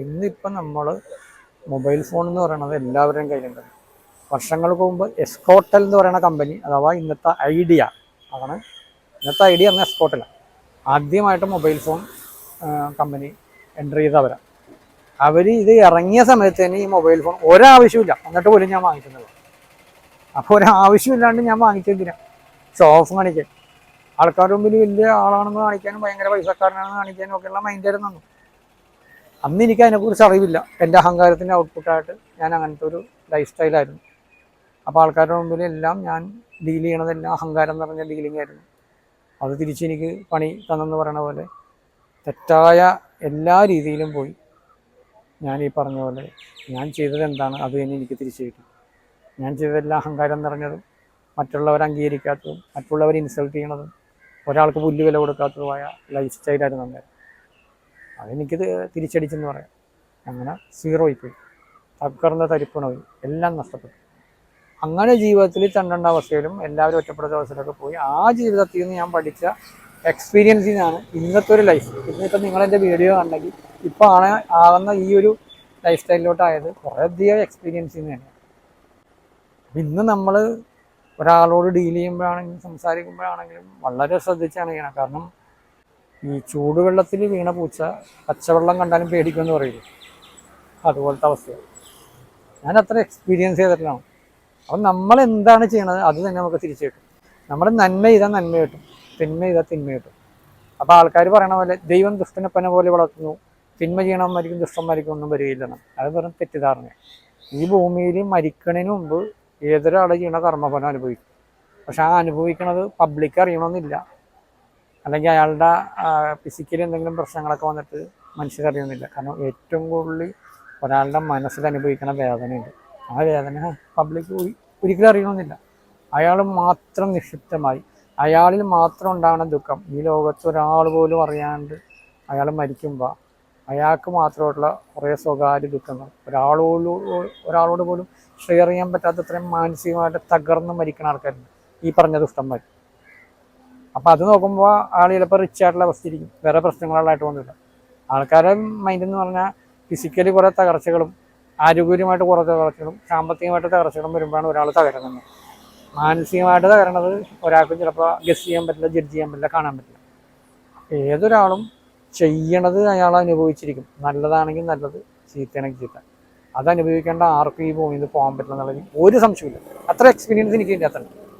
ഇന്നിപ്പം നമ്മൾ mobile phone എന്ന് പറയുന്നത് എല്ലാവരുടെയും കയ്യിലുണ്ട്. വർഷങ്ങൾക്ക് മുമ്പ് എസ്കോട്ടൽ എന്ന് പറയുന്ന കമ്പനി, അഥവാ ഇന്നത്തെ ഐഡിയ ആണ്, ഇന്നത്തെ ഐഡിയ എന്ന എസ്കോട്ടലാണ് ആദ്യമായിട്ട് മൊബൈൽ ഫോൺ കമ്പനി എൻ്റർ ചെയ്തവരാണ്. അവർ ഇത് ഇറങ്ങിയ സമയത്ത് തന്നെ ഈ മൊബൈൽ ഫോൺ ഒരാവശ്യമില്ല, എന്നിട്ട് പോലും ഞാൻ വാങ്ങിക്കുന്നത്. അപ്പോൾ ഒരാവശ്യമില്ലാണ്ട് ഞാൻ വാങ്ങിച്ചെന്തിനാ? ഷോ ഓഫ് കാണിക്കാൻ, ആൾക്കാരുടെ മുമ്പിൽ വലിയ ആളാണെന്ന് കാണിക്കാനും ഭയങ്കര പൈസക്കാരനാണെന്ന് കാണിക്കാനും ഒക്കെയുള്ള മൈൻഡായിരുന്നു അന്ന്. അന്ന് എനിക്ക് അതിനെക്കുറിച്ച് അറിവില്ല. എൻ്റെ അഹങ്കാരത്തിൻ്റെ ഔട്ട്പുട്ടായിട്ട് ഞാൻ അങ്ങനത്തെ ഒരു ലൈഫ് സ്റ്റൈലായിരുന്നു. അപ്പോൾ ആൾക്കാരുടെ മുമ്പിൽ എല്ലാം ഞാൻ ഡീൽ ചെയ്യണതെല്ലാം അഹങ്കാരം നിറഞ്ഞ ഡീലിംഗ് ആയിരുന്നു. അത് തിരിച്ചെനിക്ക് പണി തന്നെന്ന് പറയണ പോലെ തെറ്റായ എല്ലാ രീതിയിലും പോയി. ഞാൻ ഈ പറഞ്ഞ പോലെ ഞാൻ ചെയ്തത് എന്താണ് അത് തന്നെ എനിക്ക് തിരിച്ചു കിട്ടി. ഞാൻ ചെയ്തതെല്ലാം അഹങ്കാരം നിറഞ്ഞതും മറ്റുള്ളവർ അംഗീകരിക്കാത്തതും മറ്റുള്ളവർ ഇൻസൾട്ട് ചെയ്യണതും ഒരാൾക്ക് പുല്ല് വില കൊടുക്കാത്തതുമായ ലൈഫ് സ്റ്റൈലായിരുന്നു അന്നേരം. അതെനിക്കിത് തിരിച്ചടിച്ചെന്ന് പറയാം. അങ്ങനെ സീറോയി പോയി, തകർന്ന തരിപ്പണമായി, എല്ലാം നഷ്ടപ്പെട്ടു. അങ്ങനെ ജീവിതത്തിൽ തണ്ടേണ്ട അവസ്ഥയിലും എല്ലാവരും ഒറ്റപ്പെടുന്ന അവസ്ഥയിലൊക്കെ പോയി. ആ ജീവിതത്തിൽ നിന്ന് ഞാൻ പഠിച്ച എക്സ്പീരിയൻസിൽ നിന്നാണ് ഇന്നത്തെ ഒരു ലൈഫ്. ഇന്നിപ്പോൾ നിങ്ങളെൻ്റെ വീഡിയോ കണ്ടെങ്കിൽ ഇപ്പോൾ ആകുന്ന ഈ ഒരു ലൈഫ് സ്റ്റൈലിലോട്ടായത് കുറേയധികം എക്സ്പീരിയൻസിൽ നിന്ന് തന്നെയാണ്. ഇന്ന് നമ്മൾ ഒരാളോട് ഡീൽ ചെയ്യുമ്പോഴാണെങ്കിലും സംസാരിക്കുമ്പോഴാണെങ്കിലും വളരെ ശ്രദ്ധിച്ചാണ് ചെയ്യണം. കാരണം ഈ ചൂടുവെള്ളത്തിൽ വീണ പൂച്ച പച്ചവെള്ളം കണ്ടാലും പേടിക്കുമെന്ന് പറയില്ലേ, അതുപോലത്തെ അവസ്ഥയാണ്. ഞാൻ അത്ര എക്സ്പീരിയൻസ് ചെയ്തിട്ടാണ്. അപ്പം നമ്മൾ എന്താണ് ചെയ്യണത് അത് തന്നെ നമുക്ക് തിരിച്ചു കിട്ടും. നമ്മുടെ നന്മ ചെയ്താൽ നന്മ കിട്ടും, തിന്മ ചെയ്താൽ തിന്മ കിട്ടും. അപ്പോൾ ആൾക്കാർ പറയണ പോലെ ദൈവം ദുഷ്ടനെപ്പനെ പോലെ വളർത്തുന്നു, തിന്മ ചെയ്യണമായിരിക്കും ദുഷ്ടന്മാരിക്കും ഒന്നും വരികയില്ലെന്ന്. അത് വെറും തെറ്റിദ്ധാരണയാണ്. ഈ ഭൂമിയിൽ മരിക്കണതിന് മുമ്പ് ഏതൊരാൾ ചെയ്യണ കർമ്മഫലം അനുഭവിക്കും. പക്ഷെ ആ അനുഭവിക്കണത് പബ്ലിക് അറിയണമെന്നില്ല, അല്ലെങ്കിൽ അയാളുടെ ഫിസിക്കലി എന്തെങ്കിലും പ്രശ്നങ്ങളൊക്കെ വന്നിട്ട് മനുഷ്യരറിയുന്നില്ല. കാരണം ഏറ്റവും കൂടുതൽ ഒരാളുടെ മനസ്സിൽ അനുഭവിക്കുന്ന വേദനയുണ്ട്. ആ വേദന പബ്ലിക് ഒരിക്കലും അറിയണമെന്നില്ല. അയാൾ മാത്രം നിക്ഷിപ്തമായി അയാളിൽ മാത്രം ഉണ്ടാകുന്ന ദുഃഖം ഈ ലോകത്ത് ഒരാൾ പോലും അറിയാണ്ട് അയാൾ മരിക്കുമ്പോൾ അയാൾക്ക് മാത്രമുള്ള കുറേ സ്വകാര്യ ദുഃഖങ്ങൾ ഒരാളോട് പോലും ഷെയർ ചെയ്യാൻ പറ്റാത്തത്രയും മാനസികമായിട്ട് തകർന്ന് മരിക്കുന്ന ആൾക്കാരുണ്ട്, ഈ പറഞ്ഞ ദുഷ്ടന്മാർ. അപ്പം അത് നോക്കുമ്പോൾ ആൾ ചിലപ്പോൾ റിച്ച് ആയിട്ടുള്ള അവസ്ഥയിരിക്കും, വേറെ പ്രശ്നങ്ങളായിട്ട് വന്നില്ല. ആൾക്കാരെ മൈൻഡ് എന്ന് പറഞ്ഞാൽ ഫിസിക്കലി കുറേ തകർച്ചകളും ആരോഗ്യപരമായിട്ട് കുറേ തകർച്ചകളും സാമ്പത്തികമായിട്ട് തകർച്ചകളും വരുമ്പോഴാണ് ഒരാൾ തകരുന്നത്. മാനസികമായിട്ട് തകരണത് ഒരാൾക്കും ചിലപ്പോൾ ഗസ് ചെയ്യാൻ പറ്റില്ല, ജഡ്ജ് ചെയ്യാൻ പറ്റില്ല, കാണാൻ പറ്റില്ല. ഏതൊരാളും ചെയ്യണത് അയാൾ അനുഭവിച്ചിരിക്കും. നല്ലതാണെങ്കിൽ നല്ലത്, ചീത്തയാണെങ്കിൽ ചീത്ത. അത് അനുഭവിക്കേണ്ട ആർക്കും ഈ ഭൂമിയിൽ നിന്ന് പോകാൻ പറ്റില്ല എന്നുള്ളതിൽ ഒരു സംശയമില്ല. അത്ര എക്സ്പീരിയൻസ് എനിക്ക് ഇല്ല. അത്ര